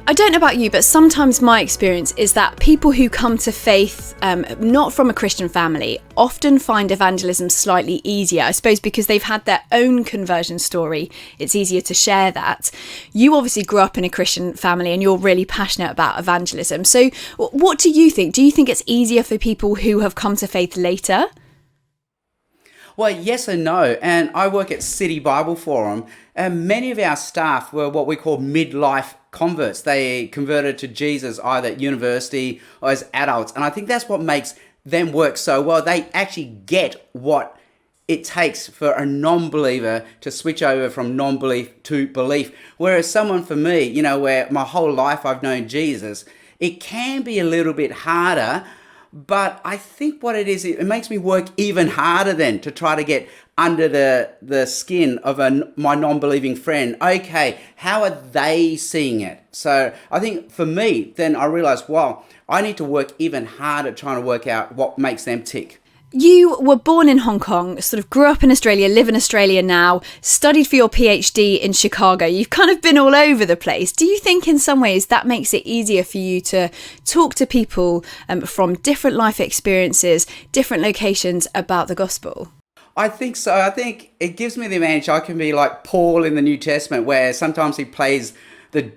I don't know about you, but sometimes my experience is that people who come to faith not from a Christian family often find evangelism slightly easier, I suppose because they've had their own conversion story. It's easier to share that. You obviously grew up in a Christian family and you're really passionate about evangelism. So what do you think? Do you think it's easier for people who have come to faith later? Well, yes and no. And I work at City Bible Forum, and many of our staff were what we call midlife converts. They converted to Jesus either at university or as adults. And I think that's what makes them work so well. They actually get what it takes for a non-believer to switch over from non-belief to belief. Whereas someone for me, you know, where my whole life I've known Jesus, it can be a little bit harder. But I think what it is, it makes me work even harder then to try to get under the skin of my non-believing friend. Okay, how are they seeing it? So I think for me, then I realized, wow, I need to work even harder trying to work out what makes them tick. You were born in Hong Kong, sort of grew up in Australia, live in Australia now, studied for your PhD in Chicago. You've kind of been all over the place. Do you think in some ways that makes it easier for you to talk to people from different life experiences, different locations about the gospel? I think so. I think it gives me the advantage. I can be like Paul in the New Testament, where sometimes he plays the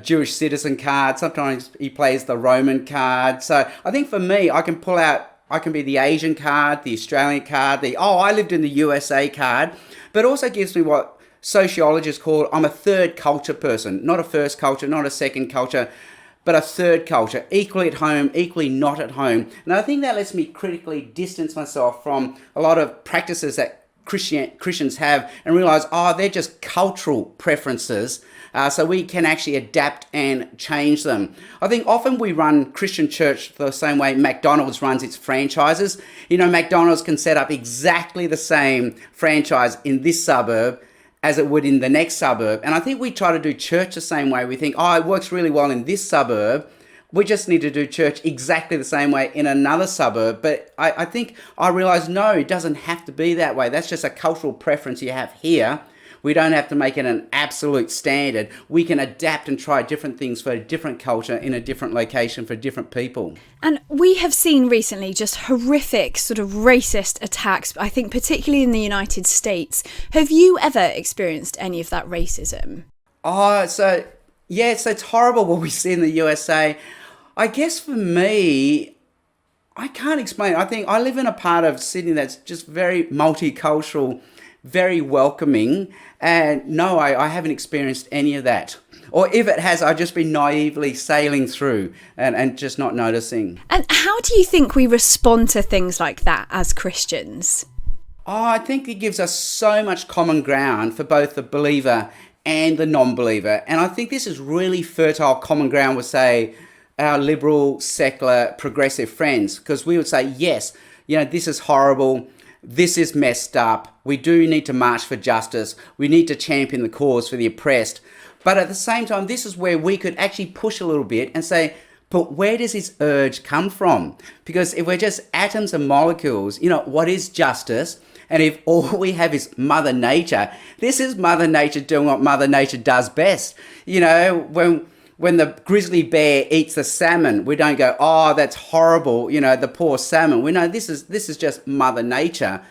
Jewish citizen card, sometimes he plays the Roman card. So I think for me, I can be the Asian card, the Australian card, I lived in the USA card, but also gives me what sociologists call, I'm a third culture person, not a first culture, not a second culture, but a third culture, equally at home, equally not at home. And I think that lets me critically distance myself from a lot of practices that Christians have and realize, they're just cultural preferences. So we can actually adapt and change them. I think often we run Christian church the same way McDonald's runs its franchises. You know, McDonald's can set up exactly the same franchise in this suburb as it would in the next suburb. And I think we try to do church the same way. We think, it works really well in this suburb. We just need to do church exactly the same way in another suburb. But I think I realize, no, it doesn't have to be that way. That's just a cultural preference you have here. We don't have to make it an absolute standard. We can adapt and try different things for a different culture in a different location for different people. And we have seen recently just horrific sort of racist attacks, I think particularly in the United States. Have you ever experienced any of that racism? So it's horrible what we see in the USA. I guess for me, I can't explain. I think I live in a part of Sydney that's just very multicultural, very welcoming. And no, I haven't experienced any of that. Or if it has, I've just been naively sailing through and just not noticing. And how do you think we respond to things like that as Christians? I think it gives us so much common ground for both the believer and the non-believer. And I think this is really fertile common ground with, say, our liberal, secular, progressive friends. Because we would say, yes, this is horrible. This is messed up. We do need to march for justice. We need to champion the cause for the oppressed. But at the same time, this is where we could actually push a little bit and say, but where does this urge come from? Because if we're just atoms and molecules, what is justice? And if all we have is Mother Nature, this is Mother Nature doing what Mother Nature does best. When the grizzly bear eats the salmon, we don't go, that's horrible, the poor salmon. We know this is just Mother Nature.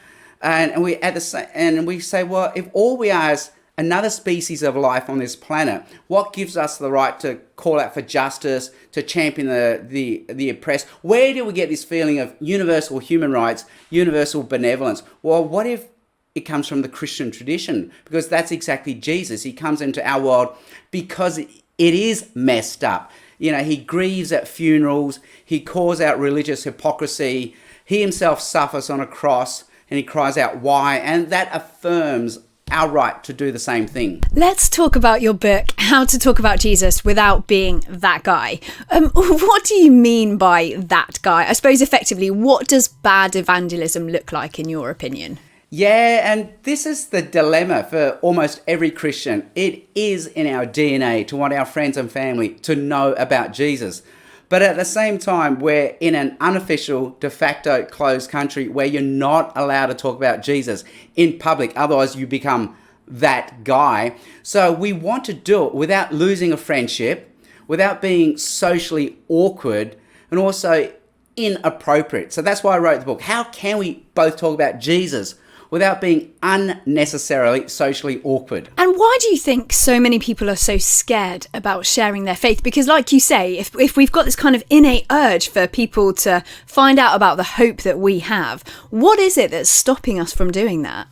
And we say, well, if all we are is another species of life on this planet, what gives us the right to call out for justice, to champion the oppressed? Where do we get this feeling of universal human rights, universal benevolence? Well, what if it comes from the Christian tradition? Because that's exactly Jesus. He comes into our world because it is messed up. He grieves at funerals. He calls out religious hypocrisy. He himself suffers on a cross and he cries out, why? And that affirms our right to do the same thing. Let's talk about your book, How to Talk About Jesus Without Being That Guy. What do you mean by that guy? I suppose effectively, what does bad evangelism look like in your opinion? Yeah, and this is the dilemma for almost every Christian. It is in our DNA to want our friends and family to know about Jesus. But at the same time, we're in an unofficial, de facto closed country where you're not allowed to talk about Jesus in public. Otherwise, you become that guy. So we want to do it without losing a friendship, without being socially awkward and also inappropriate. So that's why I wrote the book. How can we both talk about Jesus without being unnecessarily socially awkward? And why do you think so many people are so scared about sharing their faith? Because like you say, if we've got this kind of innate urge for people to find out about the hope that we have, what is it that's stopping us from doing that?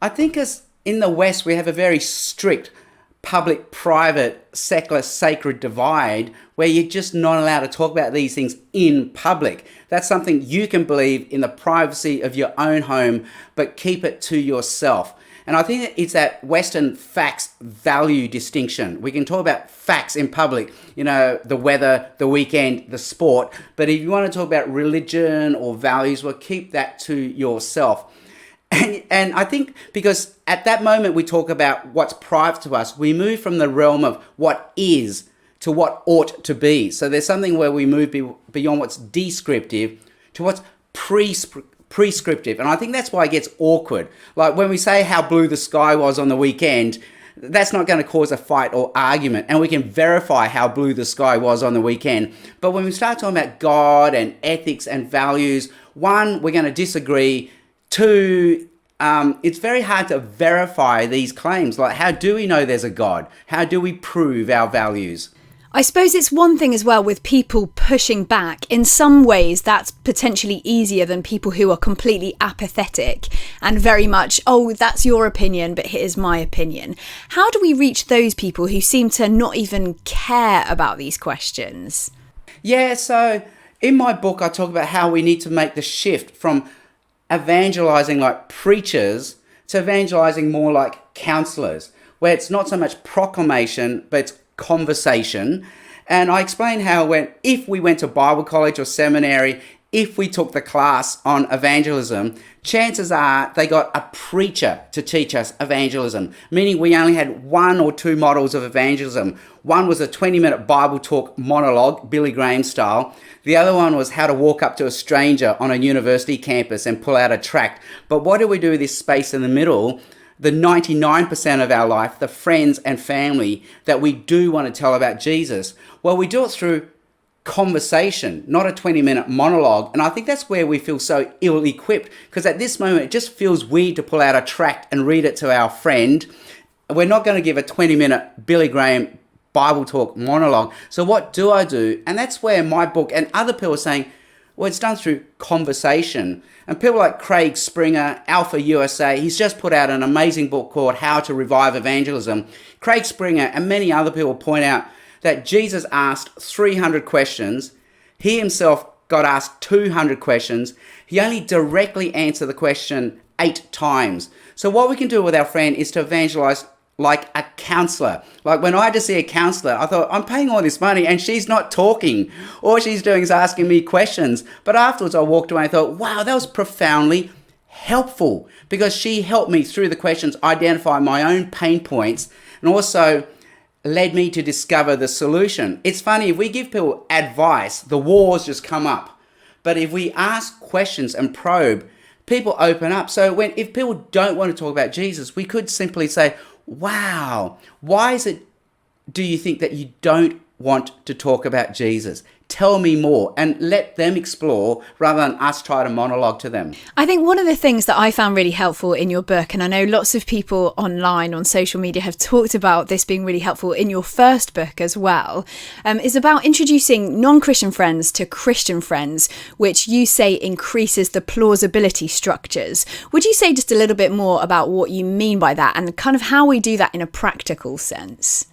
I think as in the West, we have a very strict public-private, secular-sacred divide where you're just not allowed to talk about these things in public. That's something you can believe in the privacy of your own home, but keep it to yourself. And I think it's that Western facts value distinction. We can talk about facts in public, the weather, the weekend, the sport. But if you want to talk about religion or values, well, keep that to yourself. And I think because at that moment we talk about what's private to us, we move from the realm of what is to what ought to be. So there's something where we move beyond what's descriptive to what's prescriptive. And I think that's why it gets awkward. Like when we say how blue the sky was on the weekend, that's not going to cause a fight or argument. And we can verify how blue the sky was on the weekend. But when we start talking about God and ethics and values, one, we're going to disagree. Two, it's very hard to verify these claims. Like, how do we know there's a God? How do we prove our values? I suppose it's one thing as well with people pushing back. In some ways, that's potentially easier than people who are completely apathetic and very much, oh, that's your opinion, but here's my opinion. How do we reach those people who seem to not even care about these questions? Yeah, so in my book, I talk about how we need to make the shift from evangelizing like preachers to evangelizing more like counselors, where it's not so much proclamation, but it's conversation. And I explain how if we went to Bible college or seminary, if we took the class on evangelism, chances are they got a preacher to teach us evangelism, meaning we only had one or two models of evangelism. One was a 20-minute Bible talk monologue, Billy Graham style. The other one was how to walk up to a stranger on a university campus and pull out a tract. But what do we do with this space in the middle? The 99% of our life, the friends and family that we do want to tell about Jesus. Well, we do it through conversation, not a 20-minute monologue. And I think that's where we feel so ill-equipped, because at this moment, it just feels weird to pull out a tract and read it to our friend. We're not going to give a 20-minute Billy Graham Bible talk monologue. So what do I do? And that's where my book and other people are saying, well, it's done through conversation. And people like Craig Springer, Alpha USA, he's just put out an amazing book called How to Revive Evangelism. Craig Springer and many other people point out that Jesus asked 300 questions. He himself got asked 200 questions. He only directly answered the question 8 times. So what we can do with our friend is to evangelize like a counselor. Like when I had to see a counselor, I thought, I'm paying all this money and she's not talking. All she's doing is asking me questions. But afterwards I walked away and thought, wow, that was profoundly helpful, because she helped me through the questions identify my own pain points and also led me to discover the solution. It's funny, if we give people advice, the walls just come up. But if we ask questions and probe, people open up. So if people don't want to talk about Jesus, we could simply say, wow, why do you think that you don't want to talk about Jesus? Tell me more, and let them explore rather than us try to monologue to them. I think one of the things that I found really helpful in your book, and I know lots of people online on social media have talked about this being really helpful in your first book as well, is about introducing non-Christian friends to Christian friends, which you say increases the plausibility structures. Would you say just a little bit more about what you mean by that and kind of how we do that in a practical sense?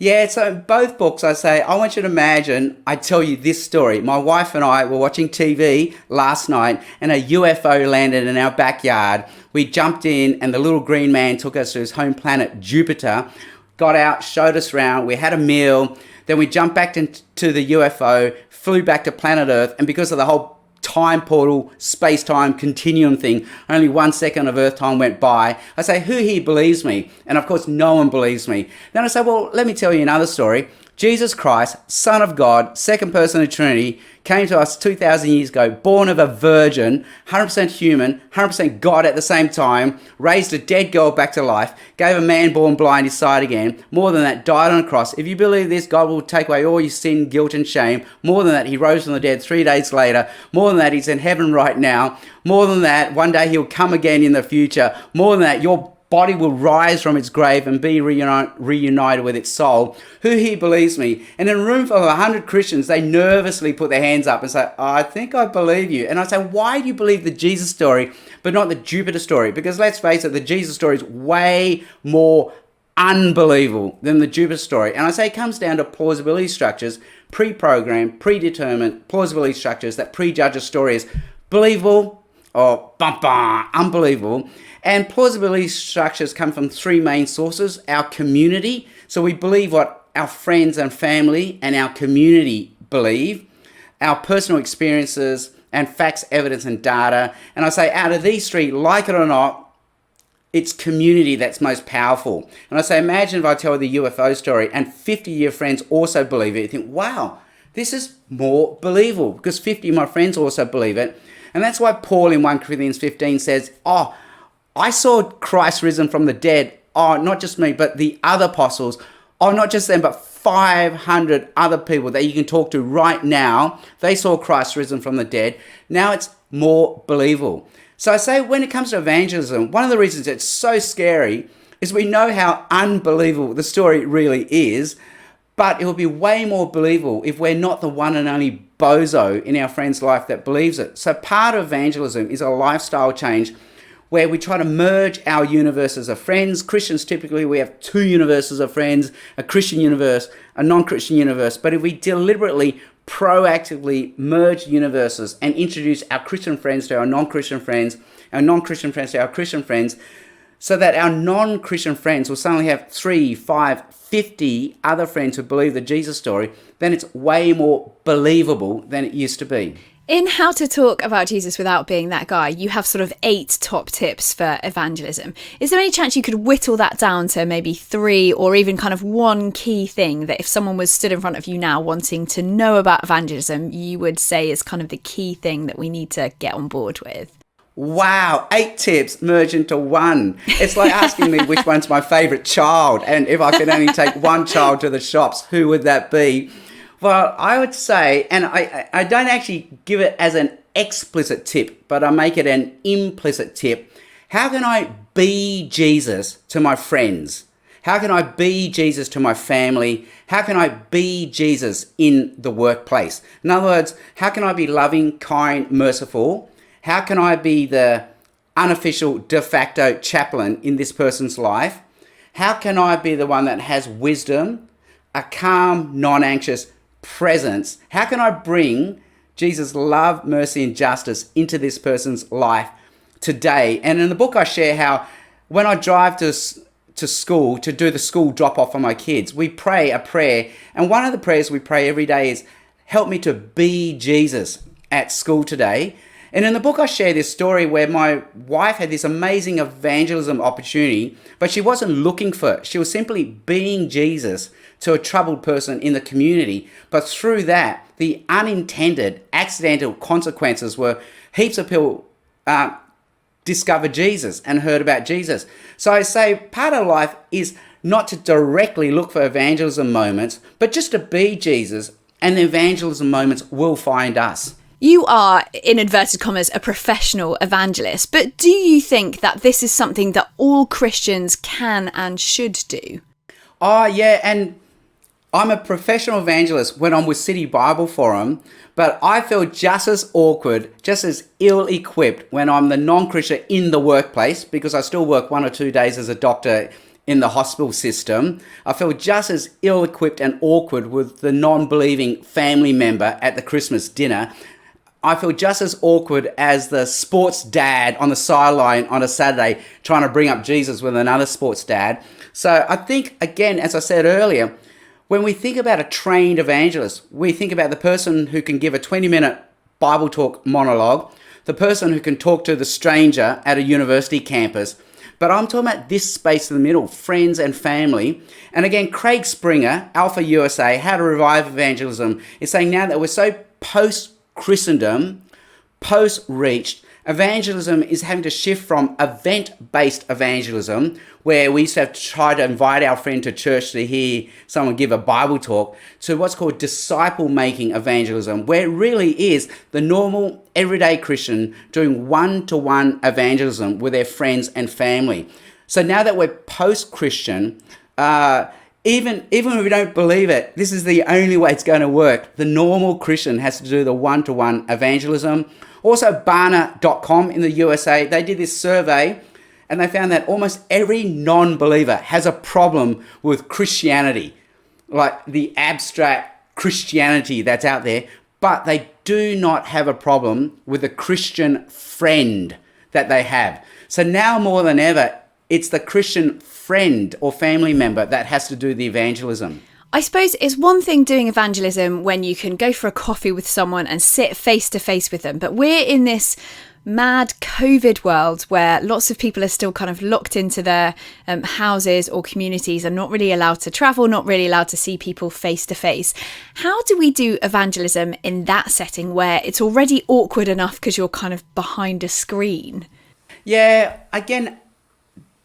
Yeah, so in both books I say, I want you to imagine, I tell you this story. My wife and I were watching TV last night and a UFO landed in our backyard. We jumped in and the little green man took us to his home planet, Jupiter, got out, showed us around, we had a meal, then we jumped back into the UFO, flew back to planet Earth, and because of the whole time portal, space-time continuum thing, only 1 second of Earth time went by. I say, who here believes me? And of course, no one believes me. Then I say, well, let me tell you another story. Jesus Christ, Son of God, second person of the Trinity, came to us 2,000 years ago, born of a virgin, 100% human, 100% God at the same time, raised a dead girl back to life, gave a man born blind his sight again. More than that, died on a cross. If you believe this, God will take away all your sin, guilt, and shame. More than that, he rose from the dead 3 days later. More than that, he's in heaven right now. More than that, one day he'll come again in the future. More than that, your body will rise from its grave and be reunited with its soul. Who here believes me? And in a room full of 100 Christians, they nervously put their hands up and say, I think I believe you. And I say, why do you believe the Jesus story, but not the Jupiter story? Because let's face it, the Jesus story is way more unbelievable than the Jupiter story. And I say it comes down to plausibility structures, pre-programmed, predetermined plausibility structures that prejudge a story as believable or unbelievable. And plausibility structures come from three main sources: our community. So we believe what our friends and family and our community believe, our personal experiences and facts, evidence and data. And I say out of these three, like it or not, it's community that's most powerful. And I say, imagine if I tell the UFO story and 50 of your friends also believe it. You think, wow, this is more believable because 50 of my friends also believe it. And that's why Paul in 1 Corinthians 15 says, I saw Christ risen from the dead. Not just me, but the other apostles. Not just them, but 500 other people that you can talk to right now. They saw Christ risen from the dead. Now it's more believable. So I say when it comes to evangelism, one of the reasons it's so scary is we know how unbelievable the story really is, but it will be way more believable if we're not the one and only bozo in our friend's life that believes it. So part of evangelism is a lifestyle change where we try to merge our universes of friends. Christians, typically, we have two universes of friends, a Christian universe, a non-Christian universe. But if we deliberately, proactively merge universes and introduce our Christian friends to our non-Christian friends, our non-Christian friends to our Christian friends, so that our non-Christian friends will suddenly have 3, 5, 50 other friends who believe the Jesus story, then it's way more believable than it used to be. In How to Talk About Jesus Without Being That Guy, you have sort of 8 top tips for evangelism. Is there any chance you could whittle that down to maybe 3 or even kind of one key thing that if someone was stood in front of you now wanting to know about evangelism, you would say is kind of the key thing that we need to get on board with? Wow, 8 tips merged into one. It's like asking me which one's my favourite child, and if I could only take one child to the shops, who would that be? Well, I would say, and I don't actually give it as an explicit tip, but I make it an implicit tip. How can I be Jesus to my friends? How can I be Jesus to my family? How can I be Jesus in the workplace? In other words, how can I be loving, kind, merciful? How can I be the unofficial de facto chaplain in this person's life? How can I be the one that has wisdom, a calm, non-anxious presence? How can I bring Jesus' love, mercy and justice into this person's life today? And in the book I share how when I drive to school to do the school drop off for my kids, we pray a prayer, and one of the prayers we pray every day is, help me to be Jesus at school today. And in the book I share this story where my wife had this amazing evangelism opportunity, but she wasn't looking for it. She was simply being Jesus to a troubled person in the community. But through that, the unintended, accidental consequences were heaps of people discovered Jesus and heard about Jesus. So I say part of life is not to directly look for evangelism moments, but just to be Jesus, and the evangelism moments will find us. You are, in inverted commas, a professional evangelist, but do you think that this is something that all Christians can and should do? Yeah, and I'm a professional evangelist when I'm with City Bible Forum, but I feel just as awkward, just as ill-equipped when I'm the non-Christian in the workplace, because I still work 1 or 2 days as a doctor in the hospital system. I feel just as ill-equipped and awkward with the non-believing family member at the Christmas dinner. I feel just as awkward as the sports dad on the sideline on a Saturday trying to bring up Jesus with another sports dad. So I think, again, as I said earlier, when we think about a trained evangelist, we think about the person who can give a 20-minute Bible talk monologue, the person who can talk to the stranger at a university campus. But I'm talking about this space in the middle, friends and family. And again, Craig Springer, Alpha USA, How to Revive Evangelism, is saying now that we're so post-Christendom, post-reached, evangelism is having to shift from event-based evangelism, where we used to have to try to invite our friend to church to hear someone give a Bible talk, to what's called disciple-making evangelism, where it really is the normal, everyday Christian doing one-to-one evangelism with their friends and family. So now that we're post-Christian, even if we don't believe it, this is the only way it's going to work. The normal Christian has to do the one-to-one evangelism. Also, Barna.com in the USA, they did this survey and they found that almost every non-believer has a problem with Christianity, like the abstract Christianity that's out there, but they do not have a problem with the Christian friend that they have. So now more than ever, it's the Christian friend or family member that has to do the evangelism. I suppose it's one thing doing evangelism when you can go for a coffee with someone and sit face to face with them. But we're in this mad COVID world where lots of people are still kind of locked into their houses or communities and not really allowed to travel, not really allowed to see people face to face. How do we do evangelism in that setting where it's already awkward enough because you're kind of behind a screen? Yeah, again,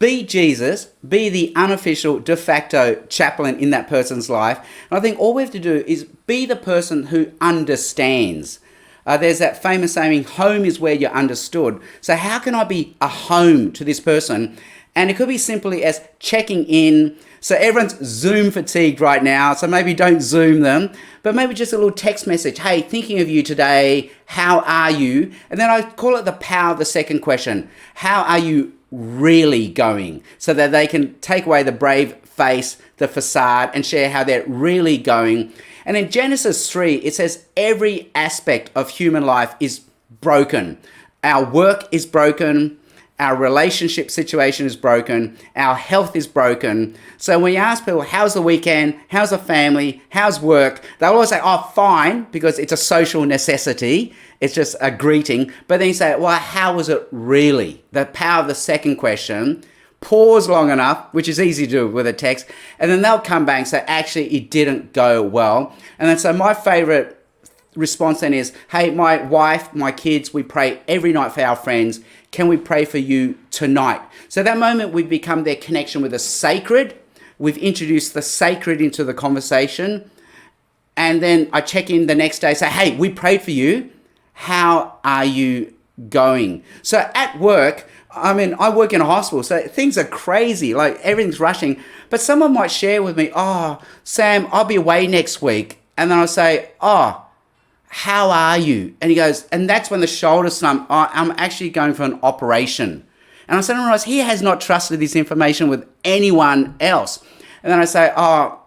be Jesus, be the unofficial de facto chaplain in that person's life. And I think all we have to do is be the person who understands. There's that famous saying, home is where you're understood. So how can I be a home to this person? And it could be simply as checking in. So everyone's Zoom fatigued right now, so maybe don't Zoom them, but maybe just a little text message. Hey, thinking of you today. How are you? And then I call it the power of the second question. How are you really going? So that they can take away the brave face, the facade, and share how they're really going. And in Genesis 3, it says every aspect of human life is broken. Our work is broken. Our relationship situation is broken. Our health is broken. So when you ask people, how's the weekend? How's the family? How's work? They'll always say, oh, fine, because it's a social necessity. It's just a greeting. But then you say, well, how was it really? The power of the second question. Pause long enough, which is easy to do with a text. And then they'll come back and say, actually, it didn't go well. And then so my favorite response then is, hey, my wife, my kids, we pray every night for our friends. Can we pray for you tonight? So that moment we've become their connection with the sacred. We've introduced the sacred into the conversation. And then I check in the next day, say, hey, we prayed for you. How are you going? So at work, I work in a hospital, so things are crazy, like everything's rushing. But someone might share with me, oh, Sam, I'll be away next week. And then I'll say, oh, how are you? And he goes, and that's when the shoulders slump. Oh, I'm actually going for an operation. And I suddenly realize he has not trusted this information with anyone else. And then I say, oh,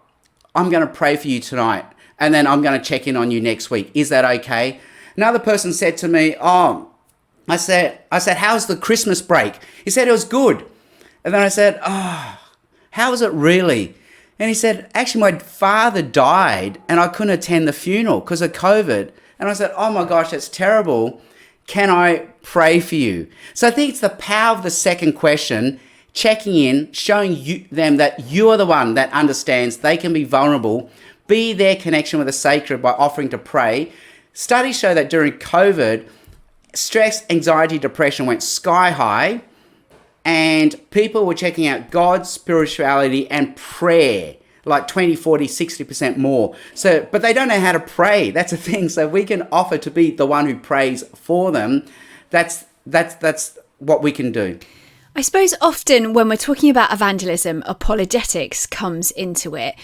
I'm going to pray for you tonight. And then I'm going to check in on you next week. Is that okay? Another person said to me, I said, how's the Christmas break? He said it was good. And then I said, how was it really? And he said, actually, my father died and I couldn't attend the funeral because of COVID. And I said, oh my gosh, that's terrible. Can I pray for you? So I think it's the power of the second question, checking in, showing them that you are the one that understands. They can be vulnerable. Be their connection with the sacred by offering to pray. Studies show that during COVID, stress, anxiety, depression went sky high, and people were checking out God's spirituality and prayer, like 20, 40, 60% more. So, but they don't know how to pray. That's the thing. So we can offer to be the one who prays for them. That's what we can do. I suppose often when we're talking about evangelism, apologetics comes into it.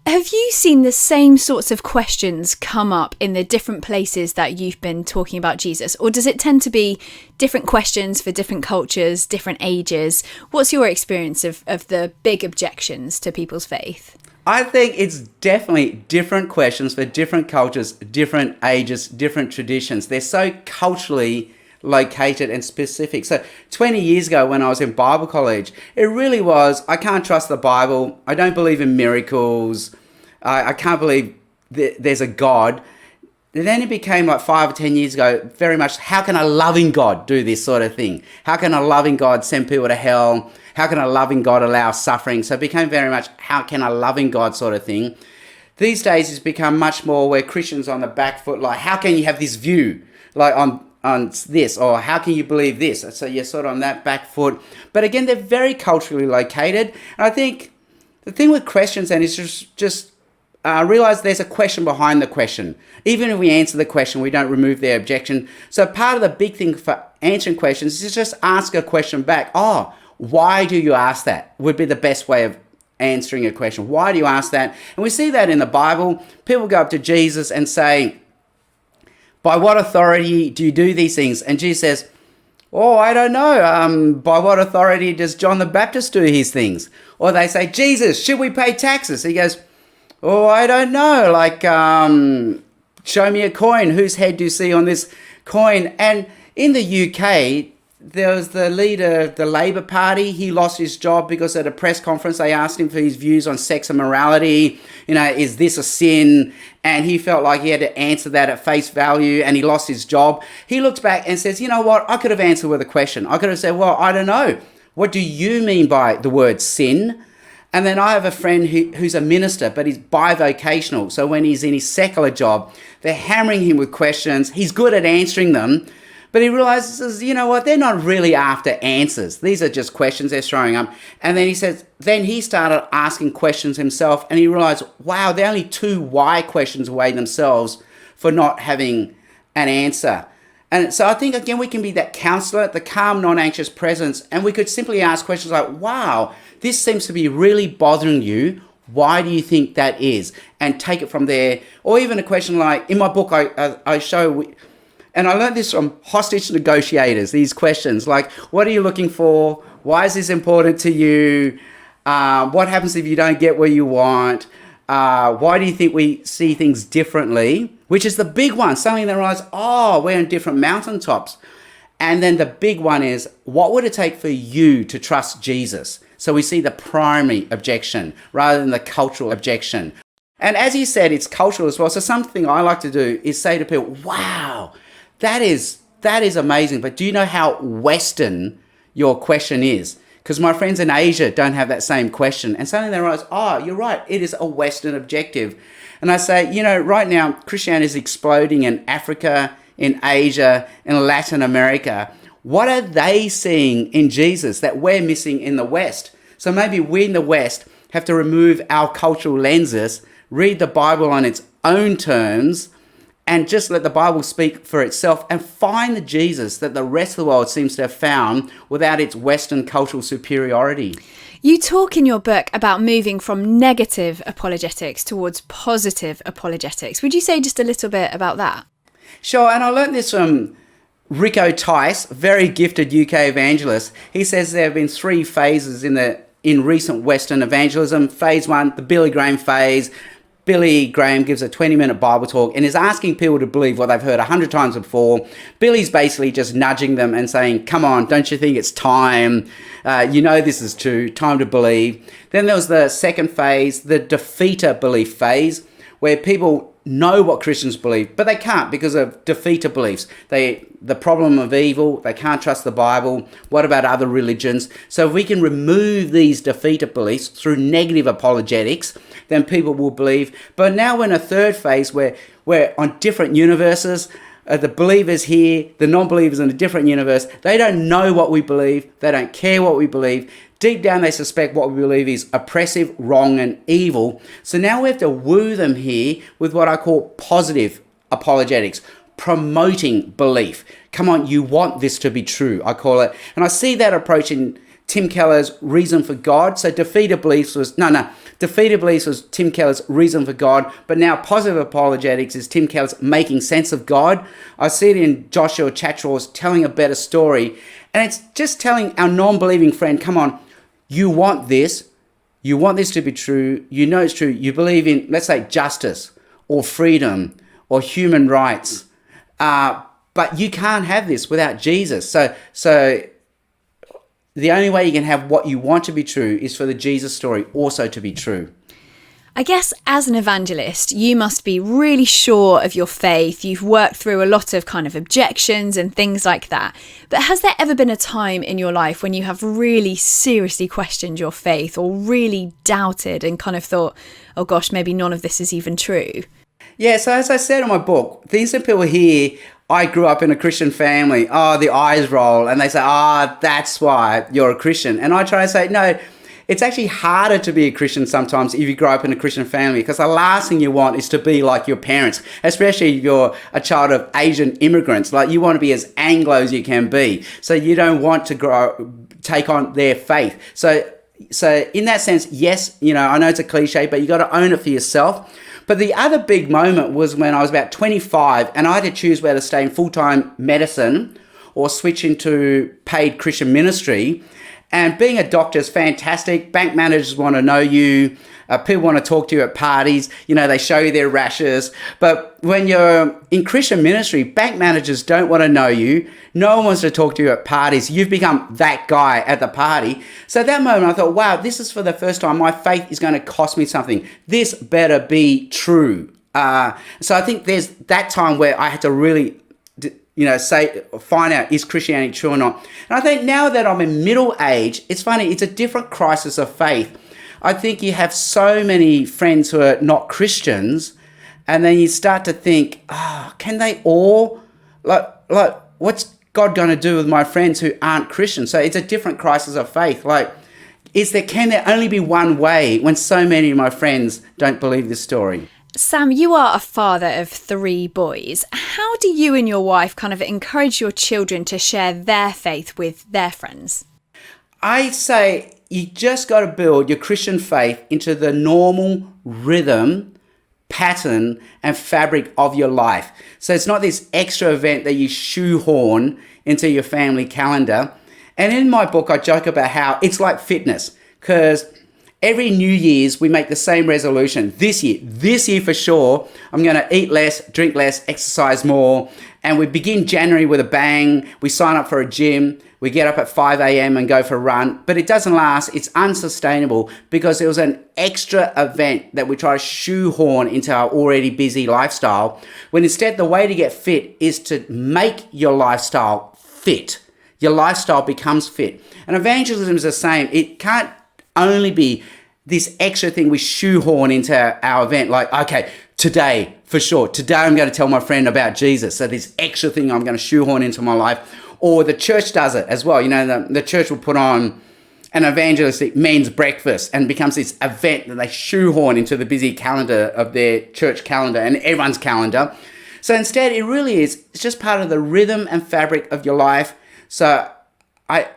Have you seen the same sorts of questions come up in the different places that you've been talking about Jesus? Or does it tend to be different questions for different cultures, different ages? What's your experience of the big objections to people's faith? I think it's definitely different questions for different cultures, different ages, different traditions. They're so culturally located and specific. So 20 years ago when I was in Bible college, it really was, I can't trust the Bible. I don't believe in miracles. I can't believe there's a God. then it became like 5 or 10 years ago, very much, how can a loving God do this sort of thing? How can a loving God send people to hell? How can a loving God allow suffering? So it became very much, how can a loving God sort of thing. These days it's become much more where Christians on the back foot, like, how can you have this view like on this, or how can you believe this? So you're sort of on that back foot. But again, they're very culturally located. And I think the thing with questions then is just realize there's a question behind the question. Even if we answer the question, we don't remove their objection. So part of the big thing for answering questions is just ask a question back. Oh, why do you ask that? Would be the best way of answering a question. Why do you ask that? And we see that in the Bible. People go up to Jesus and say, by what authority do you do these things? And Jesus says, oh, I don't know. By what authority does John the Baptist do his things? Or they say, Jesus, should we pay taxes? He goes, oh, I don't know. Like, show me a coin. Whose head do you see on this coin? And in the UK, there was the leader of the Labour Party. He lost his job because at a press conference, they asked him for his views on sex and morality. You know, is this a sin? And he felt like he had to answer that at face value, and he lost his job. He looks back and says, you know what? I could have answered with a question. I could have said, well, I don't know. What do you mean by the word sin? And then I have a friend who's a minister, but he's bivocational. So when he's in his secular job, they're hammering him with questions. He's good at answering them. But he realizes, you know what, they're not really after answers. These are just questions they're throwing up. And then he says, then he started asking questions himself, and he realized, wow, they're only 2 why questions away themselves for not having an answer. And so I think, again, we can be that counselor, the calm, non-anxious presence, and we could simply ask questions like, wow, this seems to be really bothering you. Why do you think that is? And take it from there. Or even a question like, in my book, I show... And I learned this from hostage negotiators, these questions like, what are you looking for? Why is this important to you? What happens if you don't get what you want? Why do you think we see things differently? Which is the big one, something that realize, oh, we're on different mountaintops. And then the big one is, what would it take for you to trust Jesus? So we see the primary objection rather than the cultural objection. And as you said, it's cultural as well. So something I like to do is say to people, wow, that is amazing, but do you know how Western your question is? Because my friends in Asia don't have that same question. And suddenly they realize, oh, you're right, it is a Western objective. And I say, you know, right now, Christianity is exploding in Africa, in Asia, in Latin America. What are they seeing in Jesus that we're missing in the West? So maybe we in the West have to remove our cultural lenses, read the Bible on its own terms, and just let the Bible speak for itself and find the Jesus that the rest of the world seems to have found without its Western cultural superiority. You talk in your book about moving from negative apologetics towards positive apologetics. Would you say just a little bit about that? Sure, and I learned this from Rico Tice, very gifted UK evangelist. He says there have been 3 phases in recent Western evangelism. Phase 1, the Billy Graham phase. Billy Graham gives a 20-minute Bible talk and is asking people to believe what they've heard 100 times before. Billy's basically just nudging them and saying, come on, don't you think it's time? You know this is true, time to believe. Then there was the second phase, the defeater belief phase, where people know what Christians believe, but they can't because of defeater beliefs. The problem of evil, they can't trust the Bible. What about other religions? So if we can remove these defeater beliefs through negative apologetics, then people will believe. But now we're in a third phase where we're on different universes. The believers here, the non-believers in a different universe, they don't know what we believe. They don't care what we believe. Deep down, they suspect what we believe is oppressive, wrong, and evil. So now we have to woo them here with what I call positive apologetics, promoting belief. Come on, you want this to be true, I call it. And I see that approach in Tim Keller's Reason for God. So defeated beliefs was Tim Keller's Reason for God, but now positive apologetics is Tim Keller's Making Sense of God. I see it in Joshua Chatraw's Telling a Better Story, and it's just telling our non-believing friend, come on, you want this to be true, you know it's true, you believe in, let's say, justice or freedom or human rights, but you can't have this without Jesus. So the only way you can have what you want to be true is for the Jesus story also to be true. I guess as an evangelist, you must be really sure of your faith. You've worked through a lot of kind of objections and things like that. But has there ever been a time in your life when you have really seriously questioned your faith or really doubted and kind of thought, oh gosh, maybe none of this is even true? Yeah, so as I said in my book, things that people hear, I grew up in a Christian family, the eyes roll and they say, that's why you're a Christian. And I try to say, no, it's actually harder to be a Christian sometimes if you grow up in a Christian family, because the last thing you want is to be like your parents, especially if you're a child of Asian immigrants. Like, you want to be as Anglo as you can be. So you don't want to take on their faith. So in that sense, yes, I know it's a cliche, but you got to own it for yourself. But the other big moment was when I was about 25 and I had to choose whether to stay in full-time medicine or switch into paid Christian ministry. And being a doctor is fantastic. Bank managers want to know you. People want to talk to you at parties. They show you their rashes. But when you're in Christian ministry, bank managers don't want to know you. No one wants to talk to you at parties. You've become that guy at the party. So at that moment, I thought, wow, this is for the first time. My faith is going to cost me something. This better be true. So I think there's that time where I had to really find out, is Christianity true or not? And I think now that I'm in middle age, it's funny, it's a different crisis of faith. I think you have so many friends who are not Christians, and then you start to think, can they all, like, what's God going to do with my friends who aren't Christians? So it's a different crisis of faith. Like, can there only be one way when so many of my friends don't believe this story? Sam, you are a father of 3 boys. How do you and your wife kind of encourage your children to share their faith with their friends? I say you just got to build your Christian faith into the normal rhythm, pattern, and fabric of your life. So it's not this extra event that you shoehorn into your family calendar. And in my book, I joke about how it's like fitness, because every New Year's, we make the same resolution. This year for sure, I'm going to eat less, drink less, exercise more. And we begin January with a bang. We sign up for a gym. We get up at 5 a.m. and go for a run. But it doesn't last. It's unsustainable because it was an extra event that we try to shoehorn into our already busy lifestyle, when instead the way to get fit is to make your lifestyle fit. Your lifestyle becomes fit. And evangelism is the same. It can't only be this extra thing we shoehorn into our event. Like, okay, today, for sure, today I'm going to tell my friend about Jesus. So this extra thing I'm going to shoehorn into my life. Or the church does it as well. The church will put on an evangelistic men's breakfast and becomes this event that they shoehorn into the busy calendar of their church calendar and everyone's calendar. So instead, it really is, it's just part of the rhythm and fabric of your life. So at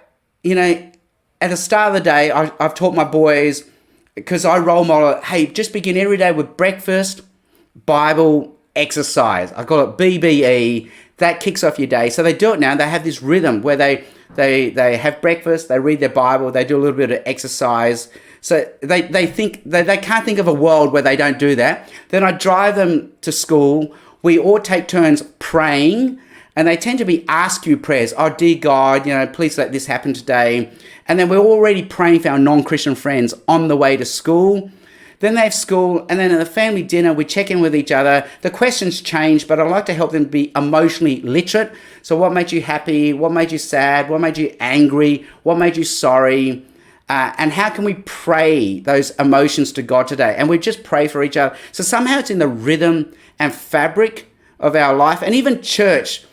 the start of the day, I've taught my boys, because I role model, hey, just begin every day with breakfast, Bible, exercise. I call it BBE. That kicks off your day. So they do it now. They have this rhythm where they have breakfast, they read their Bible, they do a little bit of exercise. So they can't think of a world where they don't do that. Then I drive them to school. We all take turns praying. And they tend to be ask you prayers. Oh, dear God, please let this happen today. And then we're already praying for our non-Christian friends on the way to school. Then they have school, and then at the family dinner, we check in with each other. The questions change, but I like to help them be emotionally literate. So what made you happy? What made you sad? What made you angry? What made you sorry? And how can we pray those emotions to God today? And we just pray for each other. So somehow it's in the rhythm and fabric of our life. And even church.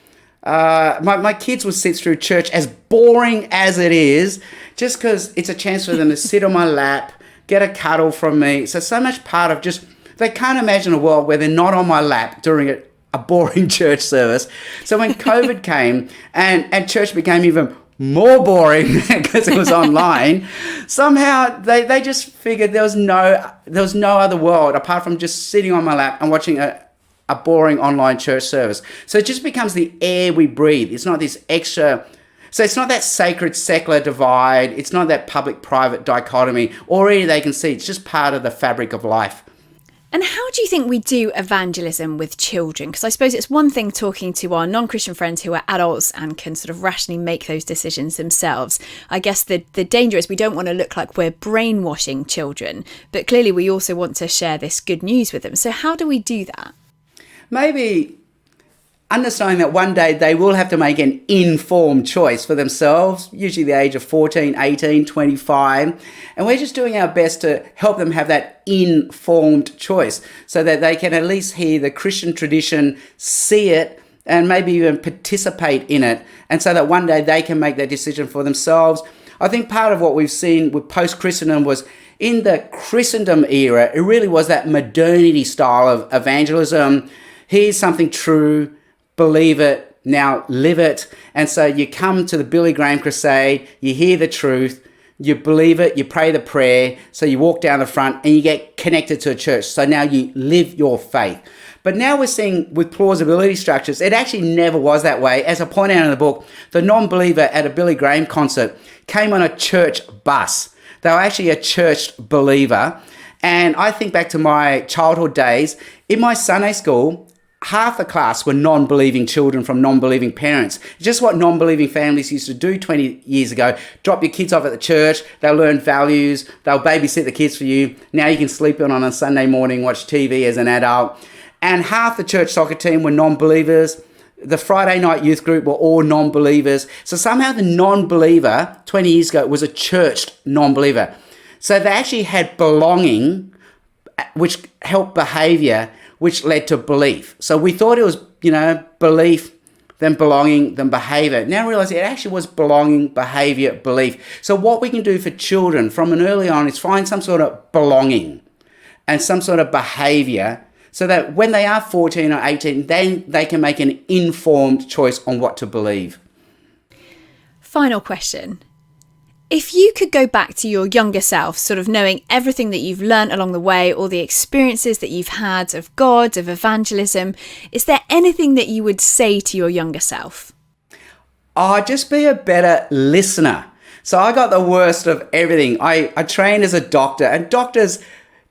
My kids will sit through church, as boring as it is, just because it's a chance for them to sit on my lap, get a cuddle from me. So much part of just, they can't imagine a world where they're not on my lap during a boring church service. So when COVID came and church became even more boring because it was online, somehow they just figured there was no other world apart from just sitting on my lap and watching a boring online church service. So it just becomes the air we breathe. It's not this extra. So it's not that sacred secular divide. It's not that public private dichotomy. Already they can see it's just part of the fabric of life. And how do you think we do evangelism with children? Because I suppose it's one thing talking to our non-Christian friends who are adults and can sort of rationally make those decisions themselves. I guess the danger is we don't want to look like we're brainwashing children, but clearly we also want to share this good news with them. So how do we do that? Maybe understanding that one day they will have to make an informed choice for themselves, usually the age of 14, 18, 25. And we're just doing our best to help them have that informed choice so that they can at least hear the Christian tradition, see it, and maybe even participate in it. And so that one day they can make that decision for themselves. I think part of what we've seen with post-Christendom was in the Christendom era, it really was that modernity style of evangelism. Here's something true. Believe it, now live it. And so you come to the Billy Graham crusade, you hear the truth, you believe it, you pray the prayer, so you walk down the front and you get connected to a church. So now you live your faith. But now we're seeing with plausibility structures, it actually never was that way. As I point out in the book, the non-believer at a Billy Graham concert came on a church bus. They were actually a church believer. And I think back to my childhood days, in my Sunday school, half the class were non-believing children from non-believing parents. Just what non-believing families used to do 20 years ago. Drop your kids off at the church, they'll learn values, they'll babysit the kids for you. Now you can sleep in on a Sunday morning, watch TV as an adult. And half the church soccer team were non-believers. The Friday night youth group were all non-believers. So somehow the non-believer 20 years ago was a churched non-believer. So they actually had belonging, which helped behavior, which led to belief. So we thought it was, belief, then belonging, then behavior. Now I realize it actually was belonging, behavior, belief. So what we can do for children from an early on is find some sort of belonging and some sort of behavior so that when they are 14 or 18, then they can make an informed choice on what to believe. Final question. If you could go back to your younger self, sort of knowing everything that you've learned along the way, all the experiences that you've had of God, of evangelism, is there anything that you would say to your younger self? Just be a better listener. So I got the worst of everything. I trained as a doctor, and doctors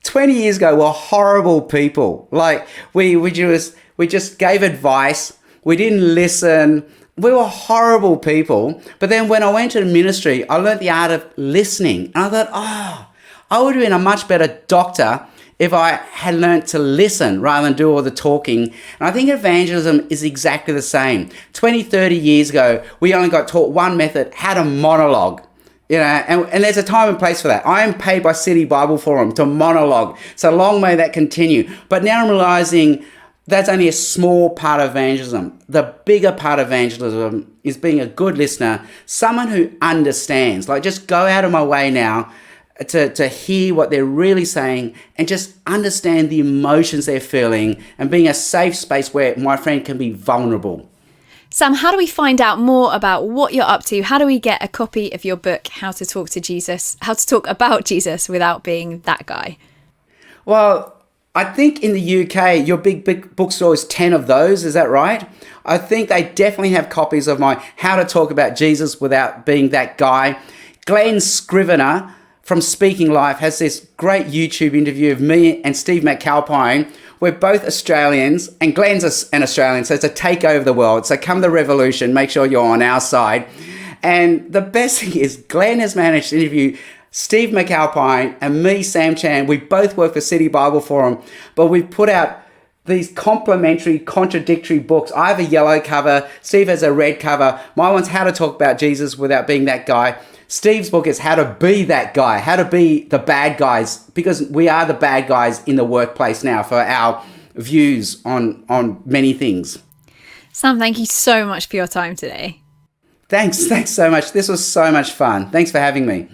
20 years ago were horrible people. Like we just gave advice. We didn't listen. We were horrible people. But then when I went to the ministry, I learned the art of listening. And I thought, I would have been a much better doctor if I had learned to listen rather than do all the talking. And I think evangelism is exactly the same. 20, 30 years ago, we only got taught one method, how to monologue. And there's a time and place for that. I am paid by City Bible Forum to monologue. So long may that continue. But now I'm realizing that's only a small part of evangelism. The bigger part of evangelism is being a good listener, someone who understands. Like, just go out of my way now to hear what they're really saying and just understand the emotions they're feeling and being a safe space where my friend can be vulnerable. Sam, how do we find out more about what you're up to? How do we get a copy of your book, How to Talk About Jesus Without Being That Guy? Well, I think in the UK, your big bookstore is 10 of those. Is that right? I think they definitely have copies of my How to Talk About Jesus Without Being That Guy. Glenn Scrivener from Speaking Life has this great YouTube interview of me and Steve McAlpine. We're both Australians, and Glenn's an Australian, so it's a takeover the world. So come the revolution, make sure you're on our side. And the best thing is Glenn has managed to interview Steve McAlpine and me, Sam Chan. We both work for City Bible Forum, but we've put out these complementary, contradictory books. I have a yellow cover. Steve has a red cover. My one's How to Talk About Jesus Without Being That Guy. Steve's book is How to Be That Guy, how to be the bad guys, because we are the bad guys in the workplace now for our views on many things. Sam, thank you so much for your time today. Thanks so much. This was so much fun. Thanks for having me.